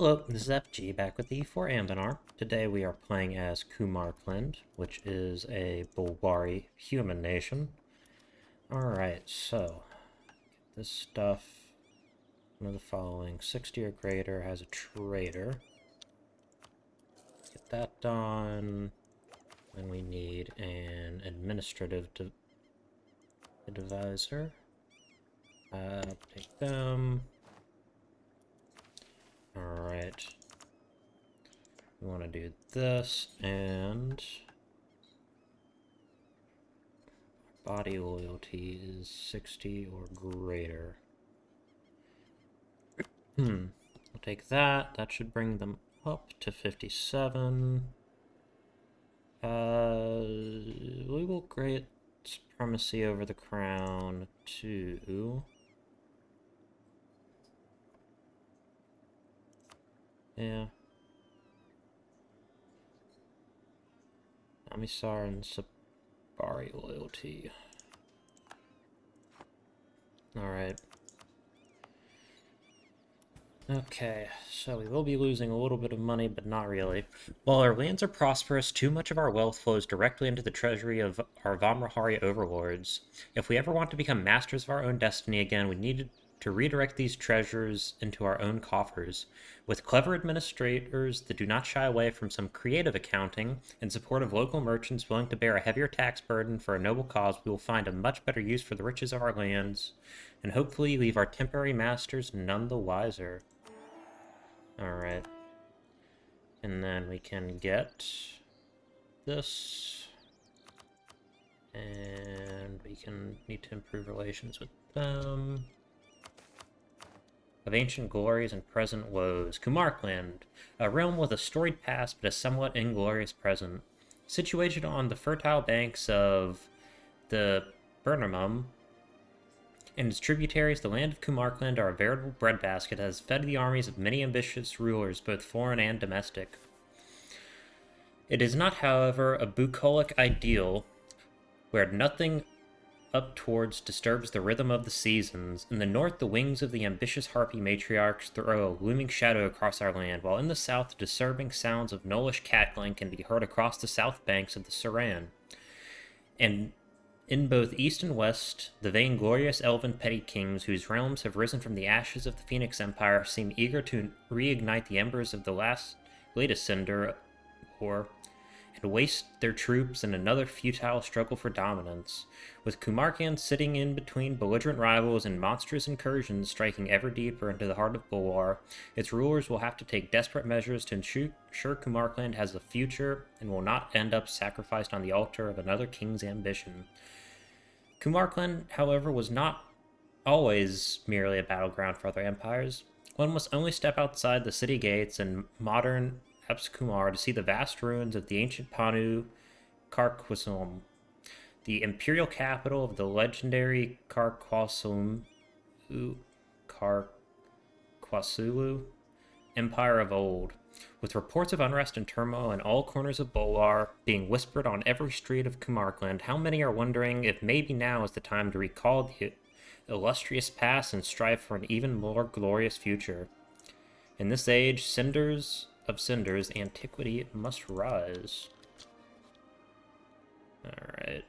Hello, this is FG back with the for Anbennar. Today we are playing as Kumarkland, which is a Bulwari human nation. Alright, so get this stuff. One of the following: 60 or greater has a trader. Get that done. Then we need an administrative advisor. Take them. Alright. We want to do this, and body loyalty is 60 or greater. We'll take that. That should bring them up to 57. We will grant supremacy over the crown to... Yeah. Amisar and Sabari loyalty. Alright. Okay, so we will be losing a little bit of money, but not really. While our lands are prosperous, too much of our wealth flows directly into the treasury of our Vamrahari overlords. If we ever want to become masters of our own destiny again, we need to redirect these treasures into our own coffers. With clever administrators that do not shy away from some creative accounting, in support of local merchants willing to bear a heavier tax burden for a noble cause, we will find a much better use for the riches of our lands, and hopefully leave our temporary masters none the wiser. Alright. And then we can get this. And we can need to improve relations with them. Of ancient glories and present woes. Kumarkland, a realm with a storied past but a somewhat inglorious present. Situated on the fertile banks of the Burnhamum and its tributaries, the land of Kumarkland are a veritable breadbasket that has fed the armies of many ambitious rulers, both foreign and domestic. It is not, however, a bucolic ideal where nothing up towards disturbs the rhythm of the seasons. In the north, the wings of the ambitious harpy matriarchs throw a looming shadow across our land, while in the south, the disturbing sounds of gnollish cackling can be heard across the south banks of the Saran. And in both east and west, the vainglorious elven petty kings, whose realms have risen from the ashes of the Phoenix Empire, seem eager to reignite the embers of the latest cinder war, and waste their troops in another futile struggle for dominance. With Kumarkland sitting in between belligerent rivals and monstrous incursions striking ever deeper into the heart of Bulwar, its rulers will have to take desperate measures to ensure Kumarkland has a future and will not end up sacrificed on the altar of another king's ambition. Kumarkland, however, was not always merely a battleground for other empires. One must only step outside the city gates in modern Kumar to see the vast ruins of the ancient Panu Karkwasum, the imperial capital of the legendary Karkwasulu Empire of old. With reports of unrest and turmoil in all corners of Bulwar being whispered on every street of Kumarkland, how many are wondering if maybe now is the time to recall the illustrious past and strive for an even more glorious future. In this age, cinders, antiquity must rise. Alright.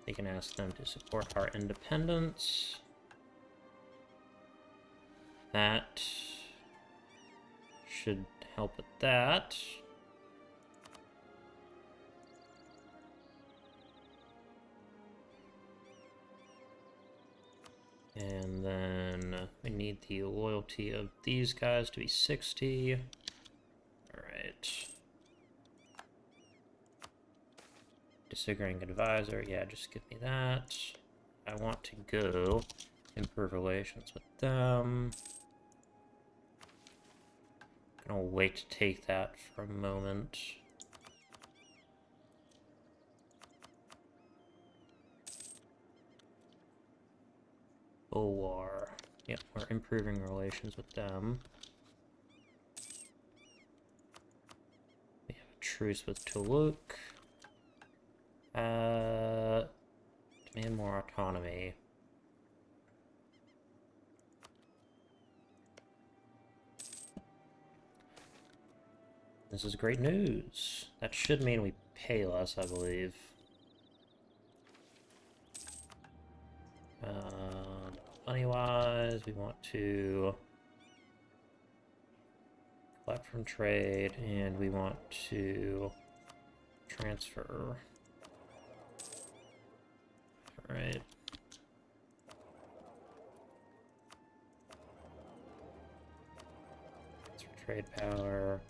We can ask them to support our independence. That should help with that. And then we need the loyalty of these guys to be 60. Alright. Disagreeing advisor, yeah, just give me that. I want to go improve relations with them. Gonna wait to take that for a moment. Bulwar. Yep, we're improving relations with them. We have a truce with Tuluk. Demand more autonomy. This is great news. That should mean we pay less, I believe. Money-wise, we want to collect from trade, and we want to transfer. Alright. Trade power.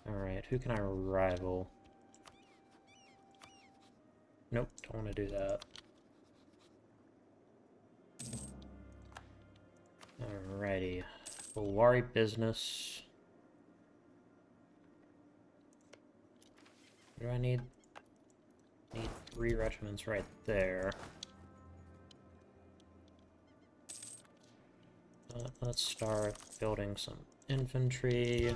Alright, who can I rival? Nope, don't want to do that. Alrighty. Bulwar business. What do I need? Need 3 regiments right there. Let's start building some infantry.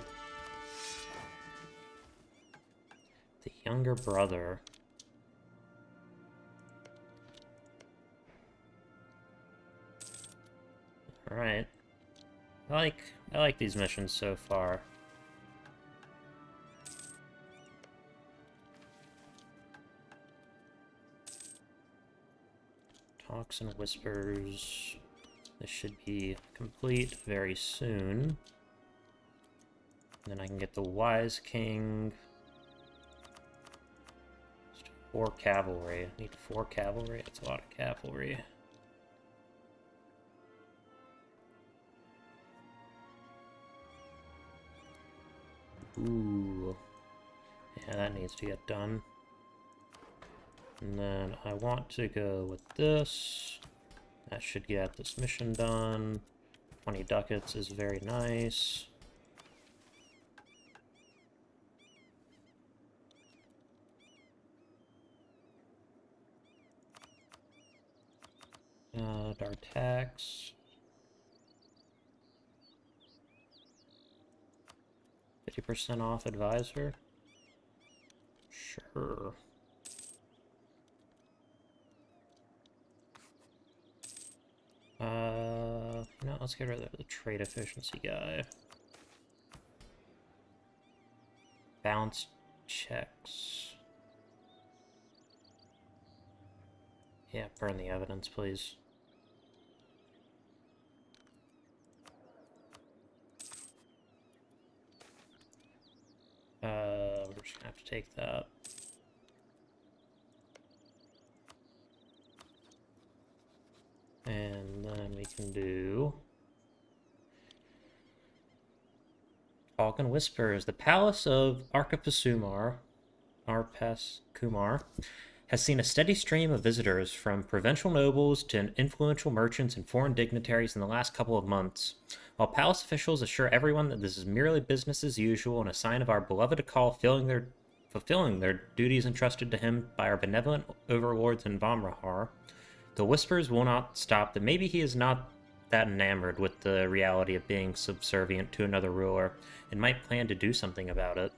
The younger brother. Alright. I like these missions so far. Talks and whispers. This should be complete very soon. Then I can get the Wise King. Just 4 cavalry. I need 4 cavalry. That's a lot of cavalry. Ooh. Yeah, that needs to get done. And then I want to go with this. That should get this mission done. 20 ducats is very nice. Our tax. 50% off advisor? Sure. No, let's get rid of the trade efficiency guy. Balance checks. Yeah, burn the evidence, please. We're just gonna have to take that. And then we can do Talk and Whispers. The Palace of Kumar has seen a steady stream of visitors from provincial nobles to influential merchants and foreign dignitaries in the last couple of months. While palace officials assure everyone that this is merely business as usual and a sign of our beloved Akal fulfilling their duties entrusted to him by our benevolent overlords in Vamrahar, the whispers will not stop that maybe he is not that enamored with the reality of being subservient to another ruler and might plan to do something about it.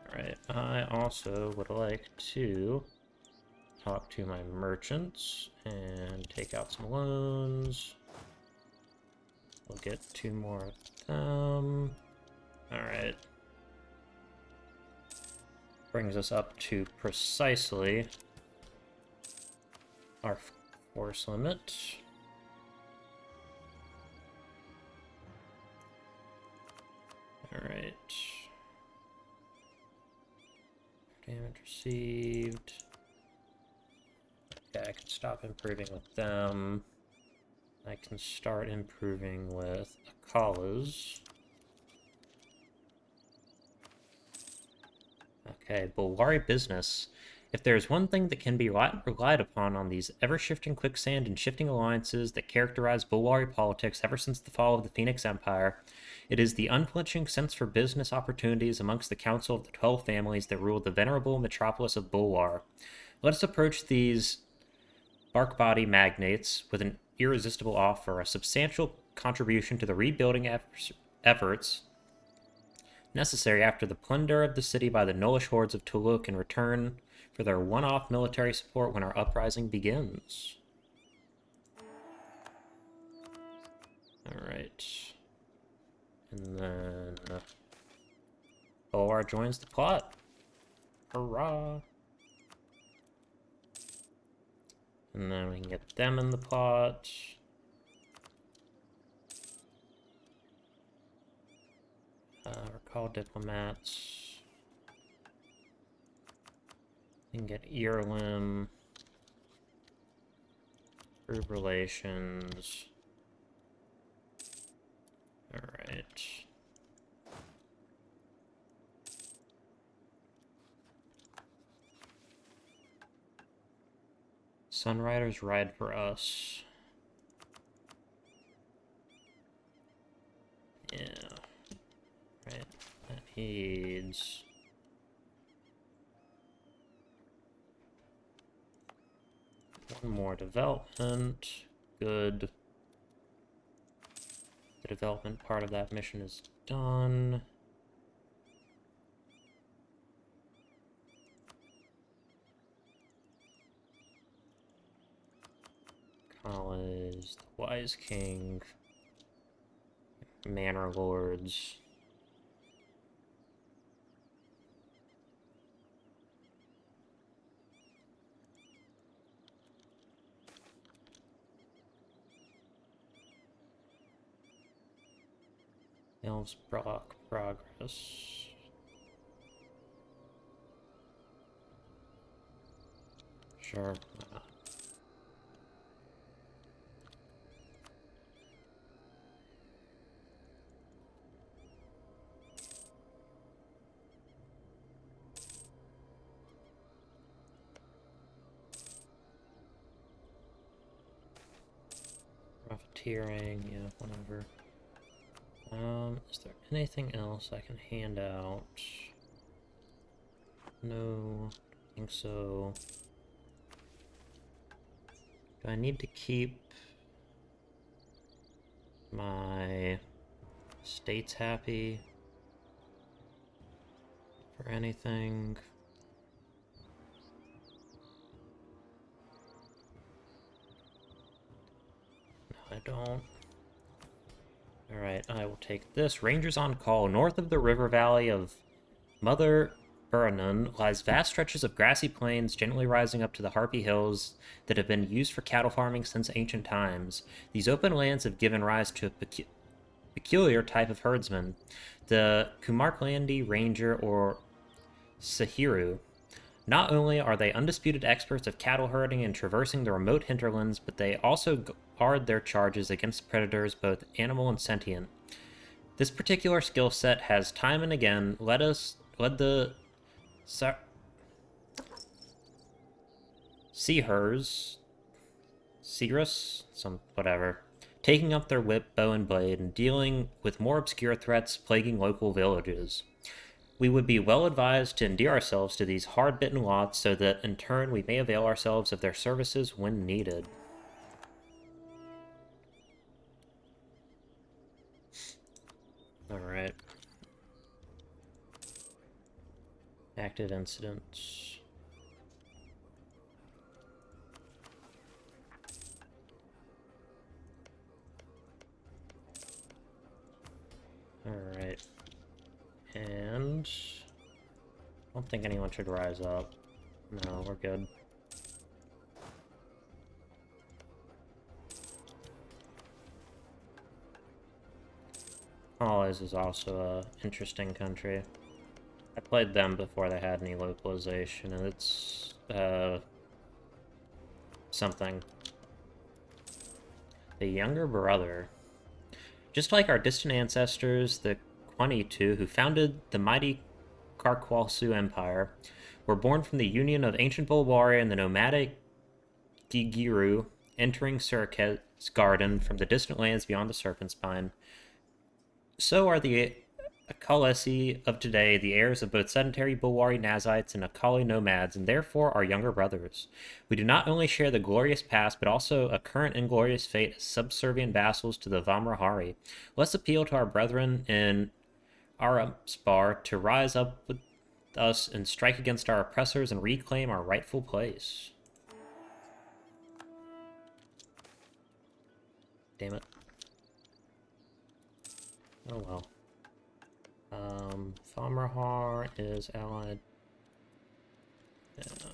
Alright, I also would like to talk to my merchants and take out some loans. We'll get 2 more of them. Alright. Brings us up to precisely our force limit. Alright. Damage received. Okay, I can stop improving with them. I can start improving with Akalas. Okay, Bulwar business. If there is one thing that can be relied upon on these ever-shifting quicksand and shifting alliances that characterize Bulwari politics ever since the fall of the Phoenix Empire, it is the unflinching sense for business opportunities amongst the council of the 12 families that rule the venerable metropolis of Bulwar. Let us approach these bark-body magnates with an irresistible offer, a substantial contribution to the rebuilding efforts necessary after the plunder of the city by the Nullish hordes of Tuluk in return for their one-off military support when our uprising begins. Alright. And then... Bulwar joins the plot. Hurrah! And then we can get them in the plot. Recall diplomats. We can get Earlim. Group relations. Alright. Sunriders ride for us. Yeah. Right. That needs... one more development. Good. The development part of that mission is done. College, the Wise King, Manor Lords. Elves block progress. Sure, why not? Profiteering, yeah, whatever. Is there anything else I can hand out? No, I think so. Do I need to keep my states happy for anything? No, I don't. Alright, I will take this. Rangers on call. North of the river valley of Mother Buranun lies vast stretches of grassy plains gently rising up to the Harpy Hills that have been used for cattle farming since ancient times. These open lands have given rise to a peculiar type of herdsman, the Kumarklandi Ranger or Sahiru. Not only are they undisputed experts of cattle herding and traversing the remote hinterlands, but they also guard their charges against predators, both animal and sentient. This particular skill set has time and again led the Seahers, whatever, taking up their whip, bow, and blade, and dealing with more obscure threats plaguing local villages. We would be well advised to endear ourselves to these hard-bitten lots so that, in turn, we may avail ourselves of their services when needed. Alright. Active incidents. Alright. And I don't think anyone should rise up. No, we're good. Hollies is also a interesting country. I played them before they had any localization, and it's something. The younger brother. Just like our distant ancestors, the Kwanitu, who founded the mighty Karkwalsu Empire, were born from the union of ancient Bulwar and the nomadic Gigiru, entering Suriket's garden from the distant lands beyond the Serpent Spine. So are the Akalesi of today, the heirs of both sedentary Bulwari Nazites and Akali nomads, and therefore our younger brothers. We do not only share the glorious past, but also a current inglorious fate as subservient vassals to the Vamrahari. Let's appeal to our brethren in Aramspar to rise up with us and strike against our oppressors and reclaim our rightful place. Damn it. Oh well. Famrahar is allied. Yeah.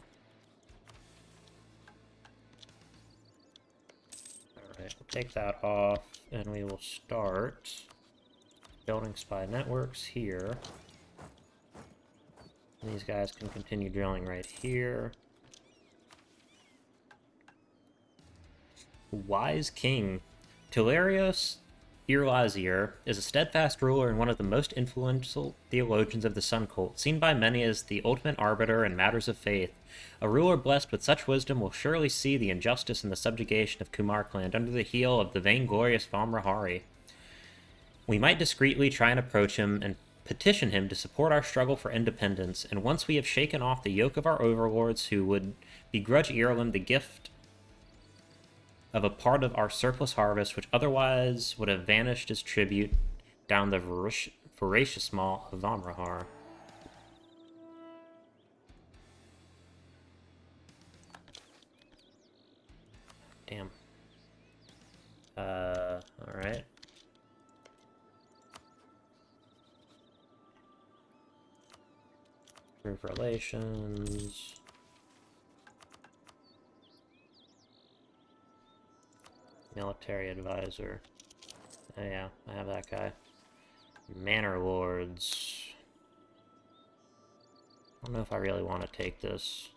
Alright, we'll take that off, and we will start building spy networks here. And these guys can continue drilling right here. Wise King. Tularios Irlazier is a steadfast ruler and one of the most influential theologians of the Sun Cult, seen by many as the ultimate arbiter in matters of faith. A ruler blessed with such wisdom will surely see the injustice and the subjugation of Kumarkland under the heel of the vainglorious Vamrahari. We might discreetly try and approach him and petition him to support our struggle for independence, and once we have shaken off the yoke of our overlords who would begrudge Ireland the gift of a part of our surplus harvest, which otherwise would have vanished as tribute down the voracious maw of Vamrahar. Damn. Alright. Group relations. Military advisor. Oh yeah, I have that guy. Manor lords. I don't know if I really want to take this.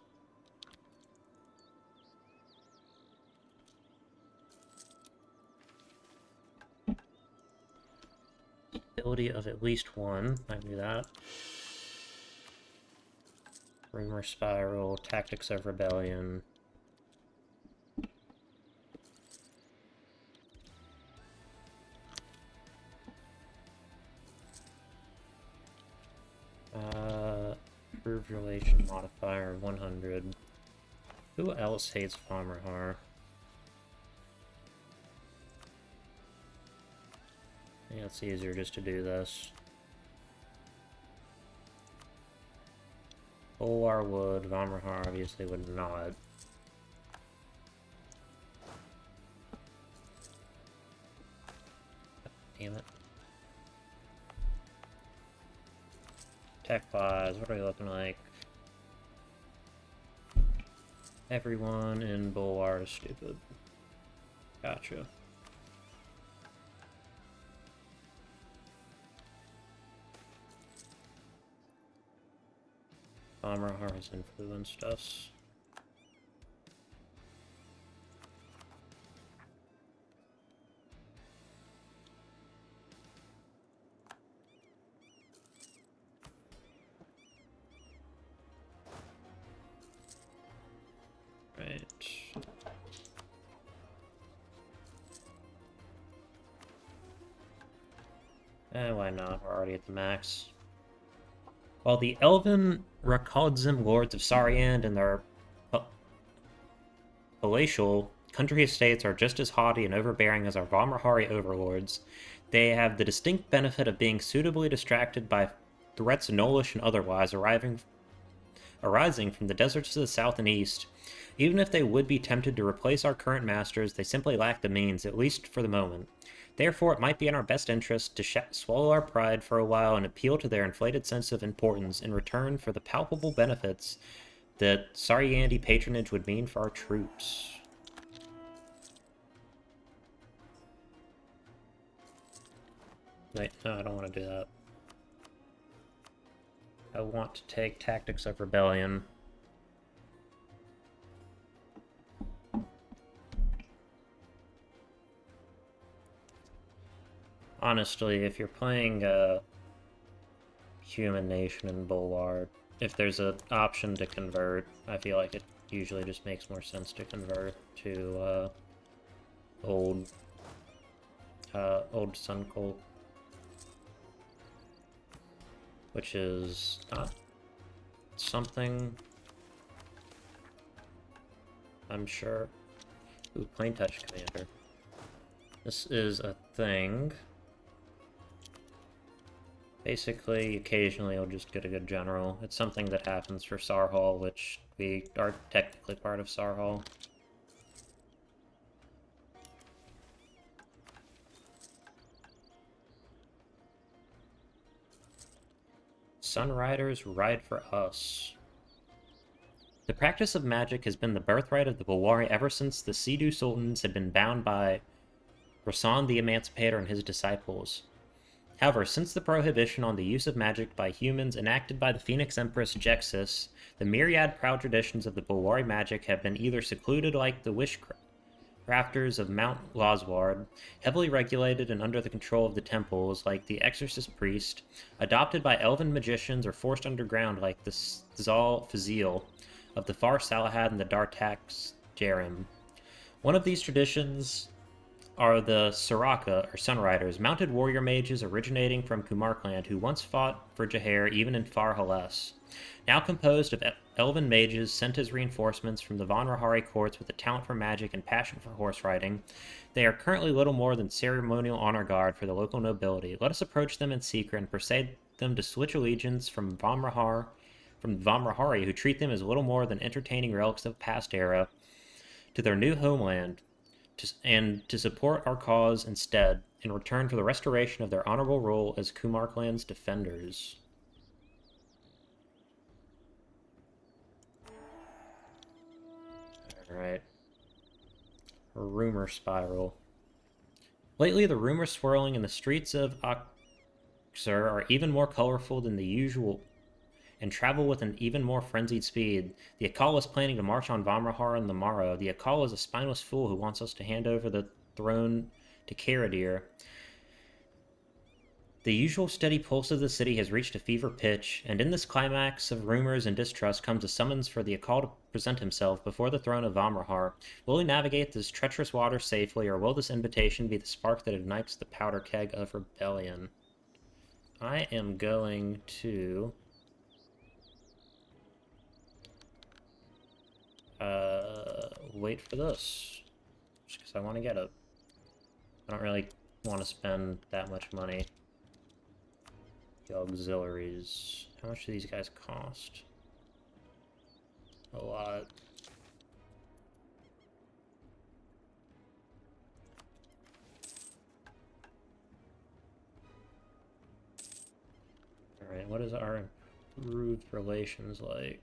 Ability of at least one. I can do that. Rumor spiral. Tactics of rebellion. Improved relation modifier 100. Who else hates Famrahar? I think it's easier just to do this. Bulwar would, Famrahar obviously would not. Damn it. Tech-wise, what are we looking like? Everyone in Bulwar is stupid. Gotcha. Famrahar has influenced us. Right. Why not? We're already at the max. While the Elven Rakodzim lords of Sariand and their palatial country estates are just as haughty and overbearing as our Vamrahari overlords, they have the distinct benefit of being suitably distracted by threats Nolish and otherwise arising from the deserts to the south and east. Even if they would be tempted to replace our current masters, they simply lack the means, at least for the moment. Therefore, it might be in our best interest to swallow our pride for a while and appeal to their inflated sense of importance in return for the palpable benefits that Sariandi patronage would mean for our troops. Wait, no, I don't want to do that. I want to take Tactics of Rebellion. Honestly, if you're playing Human Nation in Bulwar, if there's an option to convert, I feel like it usually just makes more sense to convert to old Sun Cult, which is not something I'm sure. Ooh, Plain Touch Commander. This is a thing. Basically, occasionally you'll just get a good general. It's something that happens for Sarhal, which we are technically part of Sarhal. Sunriders ride for us. The practice of magic has been the birthright of the Bulwari ever since the Sidhu Sultans had been bound by Rasan the Emancipator and his disciples. However, since the prohibition on the use of magic by humans enacted by the Phoenix Empress Jexus, the myriad proud traditions of the Bulwari magic have been either secluded like the witchcrafters of Mount Losward, heavily regulated and under the control of the temples like the exorcist priest, adopted by elven magicians, or forced underground like the Zal Fazil of the Far Salahad and the Dartax Jerim. One of these traditions are the Saraka, or Sunriders, mounted warrior mages originating from Kumarkland who once fought for Jahair even in Far Hales. Now composed of elven mages sent as reinforcements from the Von Rahari courts with a talent for magic and passion for horse riding, they are currently little more than ceremonial honor guard for the local nobility. Let us approach them in secret and persuade them to switch allegiance from the Von Rahari, who treat them as little more than entertaining relics of a past era, to their new homeland, and to support our cause instead, in return for the restoration of their honorable role as Kumarkland's defenders. Alright. Rumor spiral. Lately, the rumors swirling in the streets of Aksur are even more colorful than the usual and travel with an even more frenzied speed. The Akal is planning to march on Vamrahar on the morrow. The Akal is a spineless fool who wants us to hand over the throne to Karadir. The usual steady pulse of the city has reached a fever pitch, and in this climax of rumors and distrust comes a summons for the Akal to present himself before the throne of Vamrahar. Will he navigate this treacherous water safely, or will this invitation be the spark that ignites the powder keg of rebellion? I am going to wait for this, just because I want to get it. I don't really want to spend that much money. The auxiliaries. How much do these guys cost? A lot. Alright, what is our improved relations like?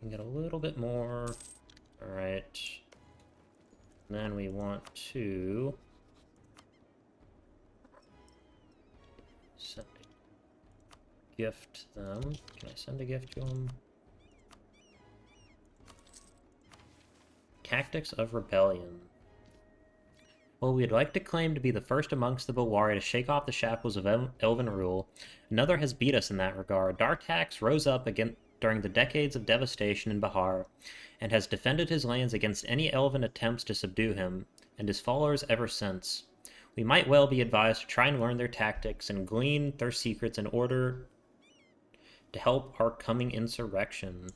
Can get a little bit more. Alright. Then we want to send a gift to them. Can I send a gift to them? Tactics of Rebellion. While we'd like to claim to be the first amongst the Bulwari to shake off the shackles of elven rule, another has beat us in that regard. Dartax rose up again during the decades of devastation in Bahar, and has defended his lands against any elven attempts to subdue him, and his followers ever since. We might well be advised to try and learn their tactics and glean their secrets in order to help our coming insurrection.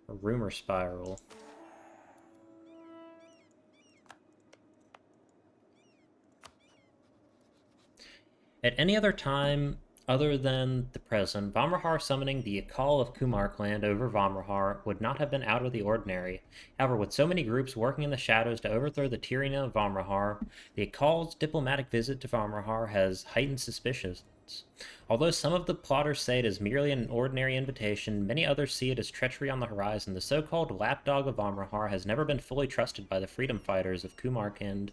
A rumor spiral. At any other time other than the present, Vamrahar summoning the Akal of Kumarkland over Vamrahar would not have been out of the ordinary. However, with so many groups working in the shadows to overthrow the tyranny of Vamrahar, the Akal's diplomatic visit to Vamrahar has heightened suspicions. Although some of the plotters say it is merely an ordinary invitation, many others see it as treachery on the horizon. The so-called lapdog of Vamrahar has never been fully trusted by the freedom fighters of Kumarkland,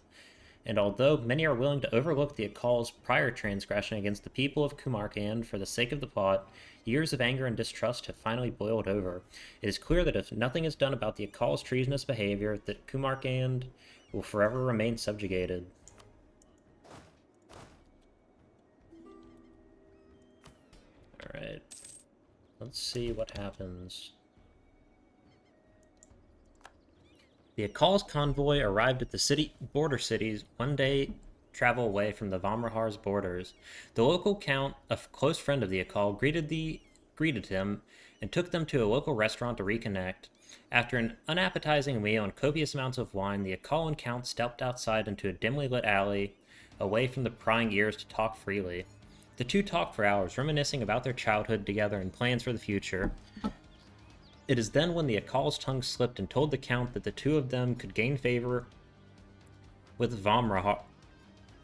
and although many are willing to overlook the Akal's prior transgression against the people of Kumarkland for the sake of the plot, years of anger and distrust have finally boiled over. It is clear that if nothing is done about the Akal's treasonous behavior, that Kumarkland will forever remain subjugated. Alright. Let's see what happens. The Akal's convoy arrived at the border cities one day travel away from the Vamrahar's borders. The local count, a close friend of the Akal, greeted him and took them to a local restaurant to reconnect. After an unappetizing meal and copious amounts of wine, the Akal and count stepped outside into a dimly lit alley, away from the prying ears, to talk freely. The two talked for hours, reminiscing about their childhood together and plans for the future. It is then when the Akal's tongue slipped and told the Count that the two of them could gain favor with Vamrahar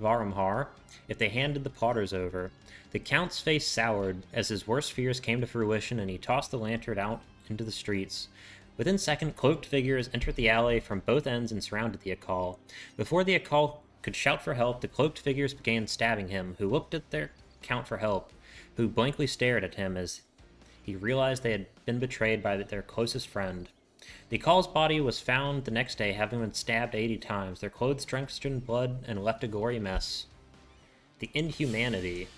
Varumhar if they handed the plotters over. The Count's face soured as his worst fears came to fruition, and he tossed the lantern out into the streets. Within seconds, cloaked figures entered the alley from both ends and surrounded the Akal. Before the Akal could shout for help, the cloaked figures began stabbing him, who looked at their Count for help, who blankly stared at him as he realized they had been betrayed by their closest friend. The Akal's body was found the next day, having been stabbed 80 times, their clothes drenched in blood and left a gory mess. The inhumanity.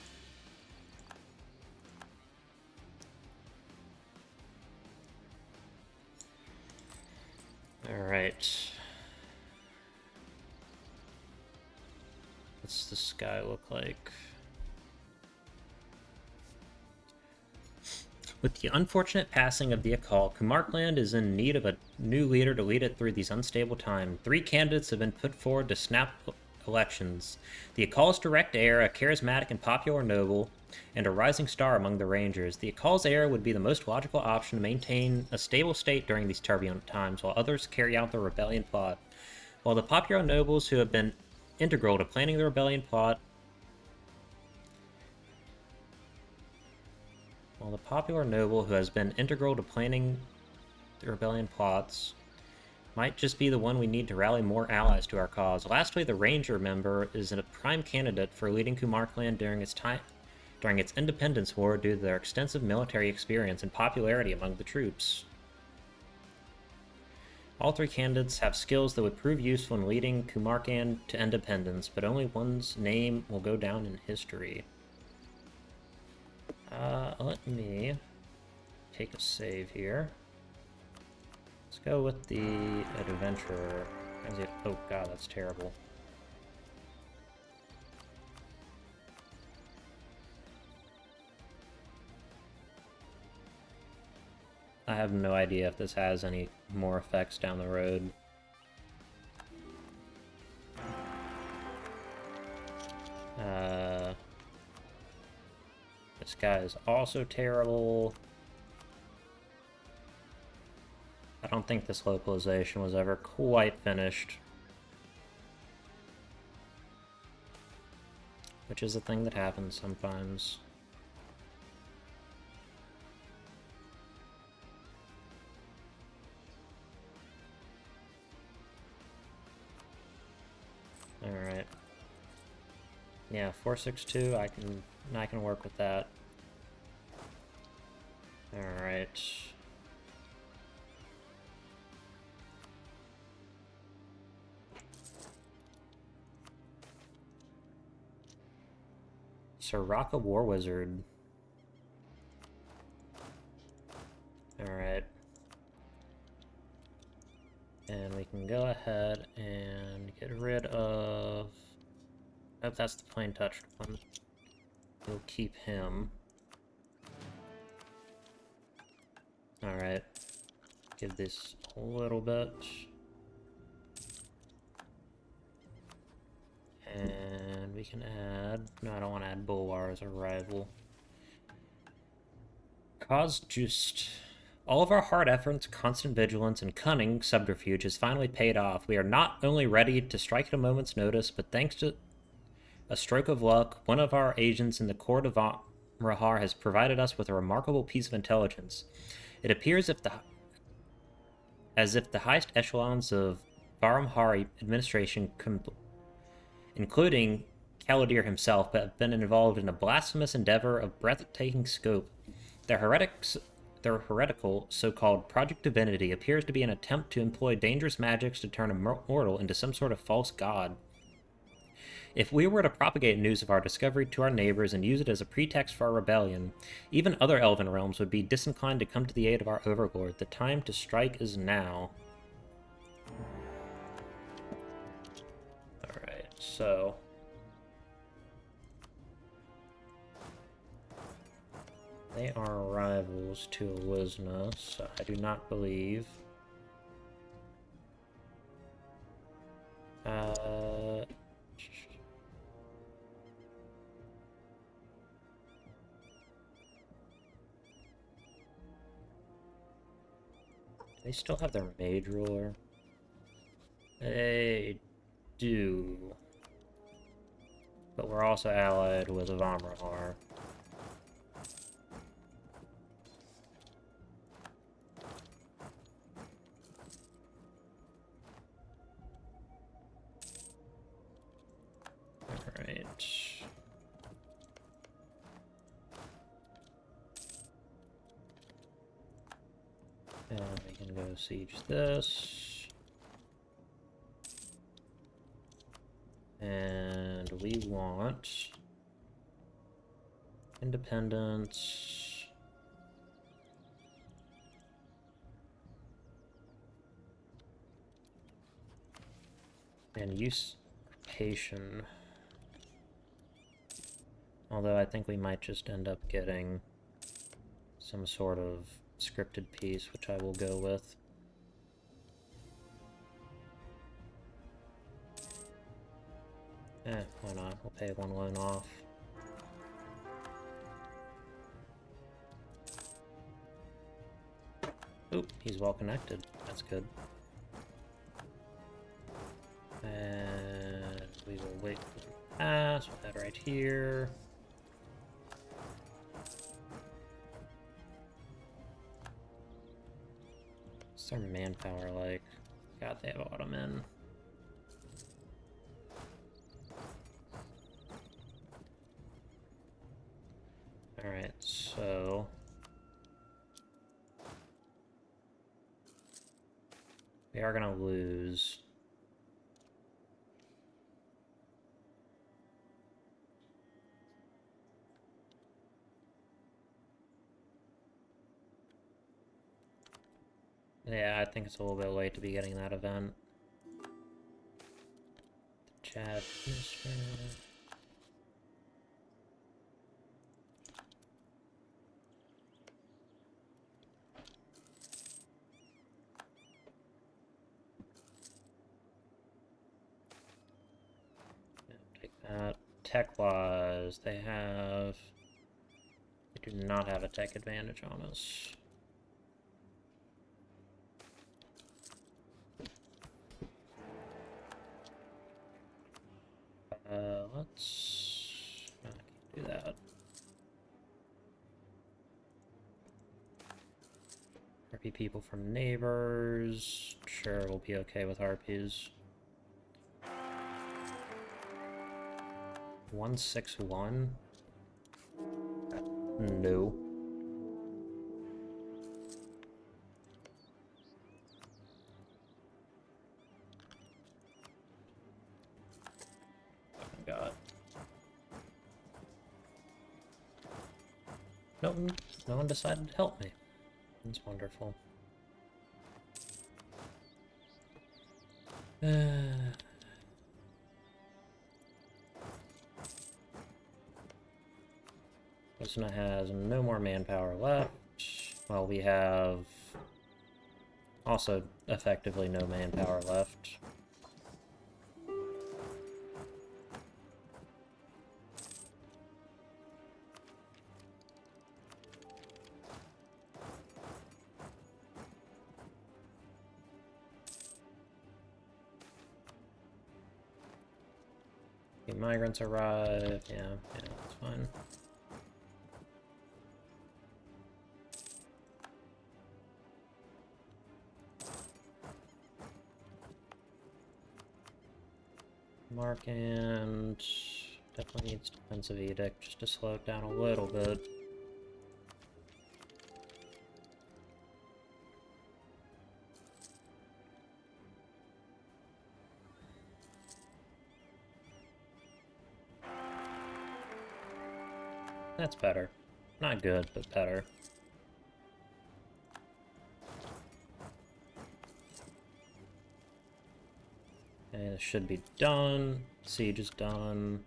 Alright. What's the sky look like? With the unfortunate passing of the Akal, Kumarkland is in need of a new leader to lead it through these unstable times. 3 candidates have been put forward to snap elections. The Akal's direct heir, a charismatic and popular noble, and a rising star among the Rangers. The Akal's heir would be the most logical option to maintain a stable state during these turbulent times, while others carry out the rebellion plot. While the popular nobles who have been integral to planning the rebellion plot While the popular noble who has been integral to planning the rebellion plots might just be the one we need to rally more allies to our cause. Lastly, the Ranger member is a prime candidate for leading Kumarkland during its independence war due to their extensive military experience and popularity among the troops. All 3 candidates have skills that would prove useful in leading Kumarkland to independence, but only one's name will go down in history. Let me take a save here. Let's go with the adventurer. Oh god, that's terrible. I have no idea if this has any more effects down the road. This guy is also terrible. I don't think this localization was ever quite finished. Which is a thing that happens sometimes. Alright. Yeah, 462, I can work with that. Alright. Soraka War Wizard. Alright. And we can go ahead and get rid of... Oh, that's the plain touched one. We'll keep him. Alright. Give this a little bit. And we can add... No, I don't want to add Bulwar as a rival. Cause Just. All of our hard efforts, constant vigilance, and cunning subterfuge has finally paid off. We are not only ready to strike at a moment's notice, but thanks to a stroke of luck, one of our agents in the court of Rahar has provided us with a remarkable piece of intelligence. It appears as if the highest echelons of Varumhari administration, including Kaladir himself, have been involved in a blasphemous endeavor of breathtaking scope. Their heretical so-called Project Divinity appears to be an attempt to employ dangerous magics to turn a mortal into some sort of false god. If we were to propagate news of our discovery to our neighbors and use it as a pretext for our rebellion, even other elven realms would be disinclined to come to the aid of our overlord. The time to strike is now. Alright, so... They are rivals to Elisna, so I do not believe. They still have their mage ruler. They do. But we're also allied with Vamrahar. Alright. And we can go siege this. And we want independence. And usurpation. Although I think we might just end up getting some sort of scripted piece, which I will go with. Why not? We'll pay one loan off. Oop, he's well connected. That's good. And we will wait for them to pass. We'll head right here. What's their manpower like? God, they have Ottoman. Alright, so... we are gonna lose. Yeah, I think it's a little bit late to be getting that event. Chad. Tech-wise, they do not have a tech advantage on us. Let's do that. RP people from neighbors. Sure, we'll be okay with RPs. 161? No. Oh my god. No one decided to help me. That's wonderful. Listener has no more manpower left. Well, we have also effectively no manpower left. The migrants arrive. Yeah, that's fine. Kumarkland definitely needs defensive edict just to slow it down a little bit. That's better. Not good, but better. Okay, this should be done. Siege is done.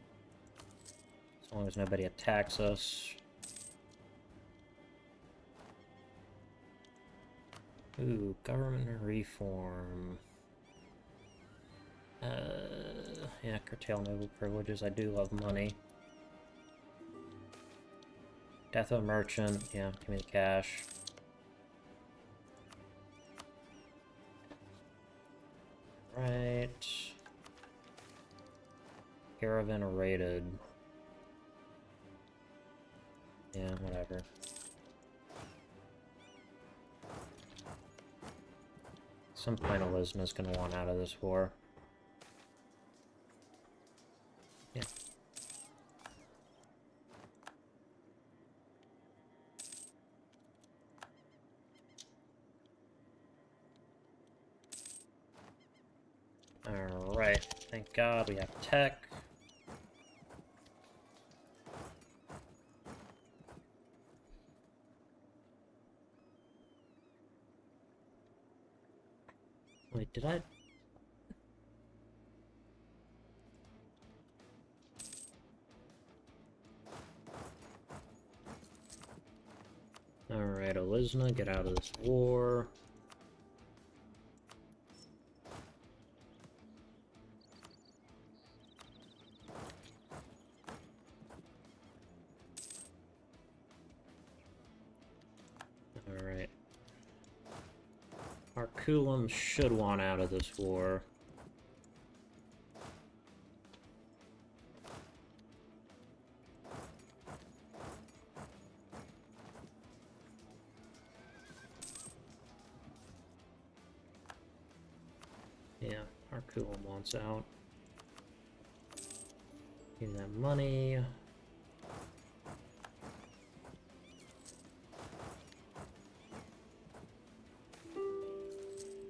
As long as nobody attacks us. Ooh, government reform. Yeah, curtail noble privileges. I do love money. Death of a merchant. Yeah, give me the cash. Right. Caravan raided. Yeah, whatever. Some point Elizna's gonna want out of this war. Yeah. Alright, thank God we have tech. Wait, did I... Alright, Elizna, get out of this war. Alright. Arculum should want out of this war. Yeah, Arculum wants out. Give that money.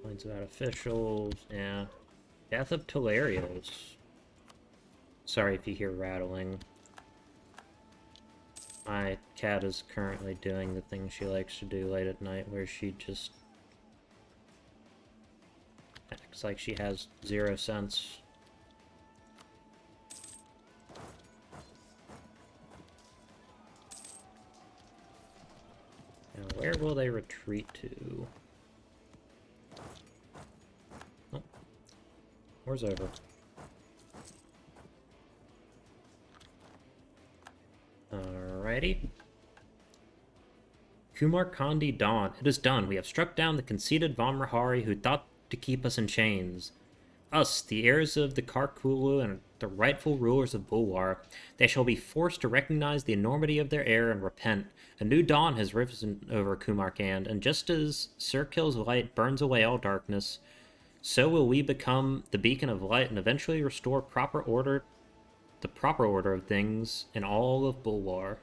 Points about officials, yeah. Death of Telarios. Sorry if you hear rattling. My cat is currently doing the thing she likes to do late at night, where she just acts like she has 0 sense. Now, where will they retreat to? Oh. War's over. Alrighty. Kumarkland dawn. It is done. We have struck down the conceited Vamrahari who thought to keep us in chains. Us, the heirs of the Karkulu and the rightful rulers of Bulwar, they shall be forced to recognize the enormity of their error and repent. A new dawn has risen over Kumarkland, and just as Sirkil's light burns away all darkness, so will we become the beacon of light and eventually restore the proper order of things in all of Bulwar.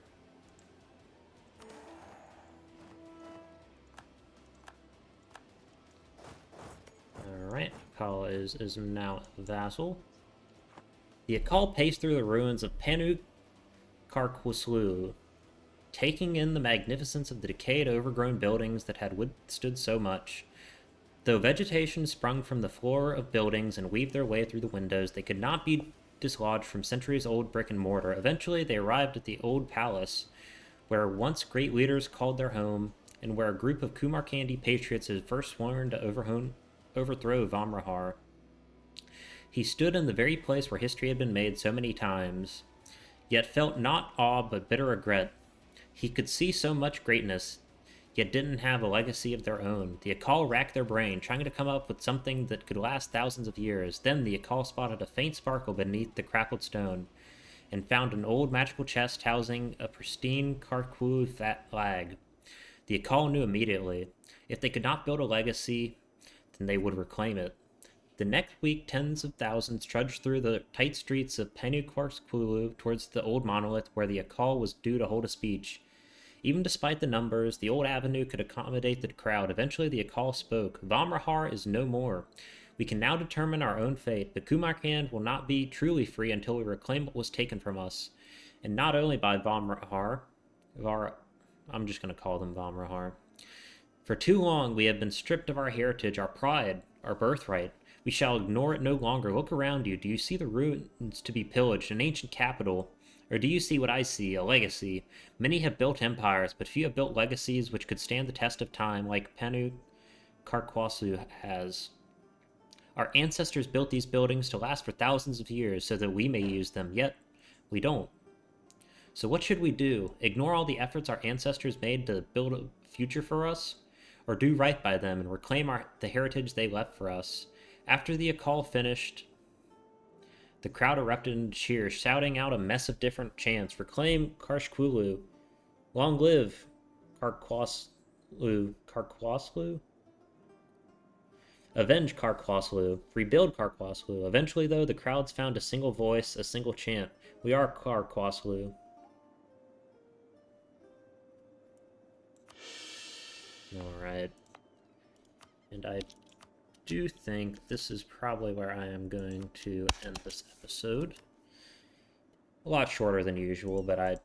Alright, Akal is now a vassal. The Akal paced through the ruins of Panu Karkwaslu, taking in the magnificence of the decayed, overgrown buildings that had withstood so much. Though vegetation sprung from the floor of buildings and weaved their way through the windows, they could not be dislodged from centuries-old brick and mortar. Eventually, they arrived at the old palace, where once great leaders called their home, and where a group of Kumarkandi patriots had first sworn to overthrow Vamrahar. He stood in the very place where history had been made so many times, yet felt not awe but bitter regret. He could see so much greatness, yet didn't have a legacy of their own. The Akal racked their brain, trying to come up with something that could last thousands of years. Then the Akal spotted a faint sparkle beneath the crackled stone, and found an old magical chest housing a pristine Karkwu flag. The Akal knew immediately. If they could not build a legacy, then they would reclaim it. The next week, tens of thousands trudged through the tight streets of Penukwarskulu towards the old monolith where the Akal was due to hold a speech. Even despite the numbers, the old avenue could accommodate the crowd. Eventually, the Akal spoke. Vamrahar is no more. We can now determine our own fate, but Kumarkland will not be truly free until we reclaim what was taken from us. And not only by Vamrahar, I'm just going to call them Vamrahar. For too long, we have been stripped of our heritage, our pride, our birthright. We shall ignore it no longer. Look around you. Do you see the ruins to be pillaged, an ancient capital? Or do you see what I see, a legacy? Many have built empires, but few have built legacies which could stand the test of time, like Panu Karkwasu has. Our ancestors built these buildings to last for thousands of years so that we may use them, yet we don't. So what should we do? Ignore all the efforts our ancestors made to build a future for us? Or do right by them and reclaim the heritage they left for us? After the Akal finished, The crowd erupted into cheers, shouting out a mess of different chants. Reclaim Karshkulu. Long live Karkwaslu. Karkwaslu? Avenge Karkwaslu. Rebuild Karkwaslu. Eventually, though, the crowds found a single voice, a single chant. We are Karkwaslu. Alright. And I do think this is probably where I am going to end this episode. A lot shorter than usual, but I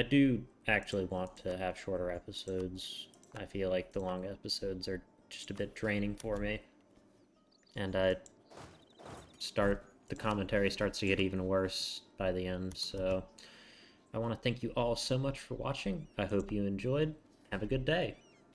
do actually want to have shorter episodes. I feel like the long episodes are just a bit draining for me. And the commentary starts to get even worse by the end, so I want to thank you all so much for watching. I hope you enjoyed. Have a good day.